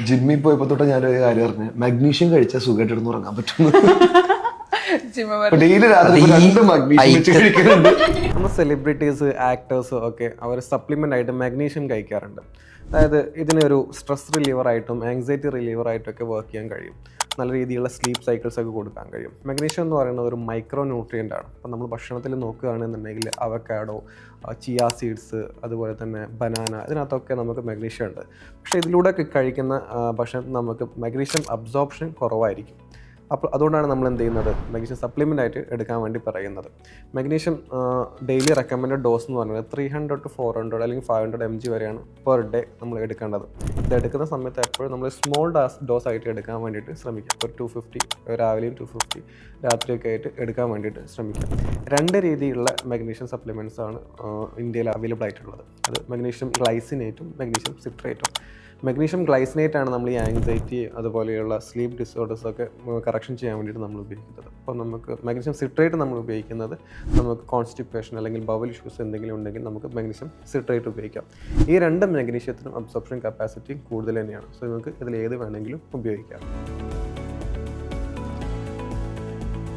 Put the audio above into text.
ജിമ്മിൽ പോയപ്പോ തൊട്ട് ഞാനൊരു കാര്യം പറഞ്ഞു, മഗ്നീഷ്യം കഴിച്ചാൽ സുഖമായിട്ട് ഉറങ്ങാൻ പറ്റും. ഡെയിലി രാത്രി 2 മഗ്നീഷ്യം വെച്ച് കഴിക്കുന്നുണ്ട്. നമ്മൾ സെലിബ്രിറ്റീസ്, ആക്ടേഴ്സ് ഒക്കെ അവർ സപ്ലിമെൻ്റ് ആയിട്ട് മഗ്നീഷ്യം കഴിക്കാറുണ്ട്. അതായത് ഇതിനൊരു സ്ട്രെസ് റിലീവറായിട്ടും ആങ്സൈറ്റി റിലീവറായിട്ടും ഒക്കെ വർക്ക് ചെയ്യാൻ കഴിയും. നല്ല രീതിയിലുള്ള സ്ലീപ്പ് സൈക്കിൾസ് ഒക്കെ കൊടുക്കാൻ കഴിയും. മഗ്നീഷ്യം എന്ന് പറയുന്നത് ഒരു മൈക്രോ ന്യൂട്രിയൻ്റ് ആണ്. അപ്പം നമ്മൾ ഭക്ഷണത്തിൽ നോക്കുകയാണെന്നുണ്ടെങ്കിൽ അവക്കാഡോ, ചിയാ സീഡ്സ്, അതുപോലെ തന്നെ ബനാന, ഇതിനകത്തൊക്കെ നമുക്ക് മഗ്നീഷ്യം ഉണ്ട്. പക്ഷേ ഇതിലൂടെയൊക്കെ കഴിക്കുന്ന ഭക്ഷണത്തിൽ നമുക്ക് മഗ്നീഷ്യം അബ്സോർപ്ഷൻ കുറവായിരിക്കും. അപ്പോൾ അതുകൊണ്ടാണ് നമ്മൾ എന്ത് ചെയ്യുന്നത്, മഗ്നീഷ്യം സപ്ലിമെൻ്റ് ആയിട്ട് എടുക്കാൻ വേണ്ടി പറയുന്നത്. മഗ്നീഷ്യം ഡെയിലി റെക്കമെൻഡഡ് ഡോസ് എന്ന് പറയുന്നത് 300 to 400 അല്ലെങ്കിൽ 500 mg വരെയാണ് പെർ ഡേ നമ്മൾ എടുക്കേണ്ടത്. ഇത് എടുക്കുന്ന സമയത്ത് എപ്പോഴും നമ്മൾ സ്മോൾ ഡോസ് ആയിട്ട് എടുക്കാൻ വേണ്ടിയിട്ട് ശ്രമിക്കാം. ഒരു 250 രാവിലെയും 250 രാത്രിയൊക്കെ ആയിട്ട് എടുക്കാൻ വേണ്ടിയിട്ട് ശ്രമിക്കാം. 2 രീതിയിലുള്ള മഗ്നീഷ്യം സപ്ലിമെൻറ്റ്സ് ആണ് ഇന്ത്യയിൽ അവൈലബിൾ ആയിട്ടുള്ളത്. അത് മഗ്നീഷ്യം ഗ്ലൈസിനേറ്റും മഗ്നീഷ്യം സിട്രേറ്റും. മഗ്നീഷ്യം ഗ്ലൈസിനേറ്റ് ആണ് നമ്മൾ ഈ ആങ്സൈറ്റി അതുപോലെയുള്ള സ്ലീപ്പ് ഡിസോർഡേഴ്സൊക്കെ കറക്ഷൻ ചെയ്യാൻ വേണ്ടിയിട്ട് നമ്മൾ ഉപയോഗിക്കുന്നത്. അപ്പോൾ നമുക്ക് മഗ്നീഷ്യം സിട്രേറ്റ് നമ്മൾ ഉപയോഗിക്കുന്നത് നമുക്ക് കോൺസ്റ്റിപ്പേഷൻ അല്ലെങ്കിൽ ബവൽ ഇഷ്യൂസ് എന്തെങ്കിലും ഉണ്ടെങ്കിൽ നമുക്ക് മഗ്നീഷ്യം സിട്രേറ്റ് ഉപയോഗിക്കാം. ഈ 2 മഗ്നീഷ്യത്തിനും അബ്സോർപ്ഷൻ കപ്പാസിറ്റി കൂടുതൽ തന്നെയാണ്. സോ നമുക്ക് ഇതിൽ ഏത് വേണമെങ്കിലും ഉപയോഗിക്കാം.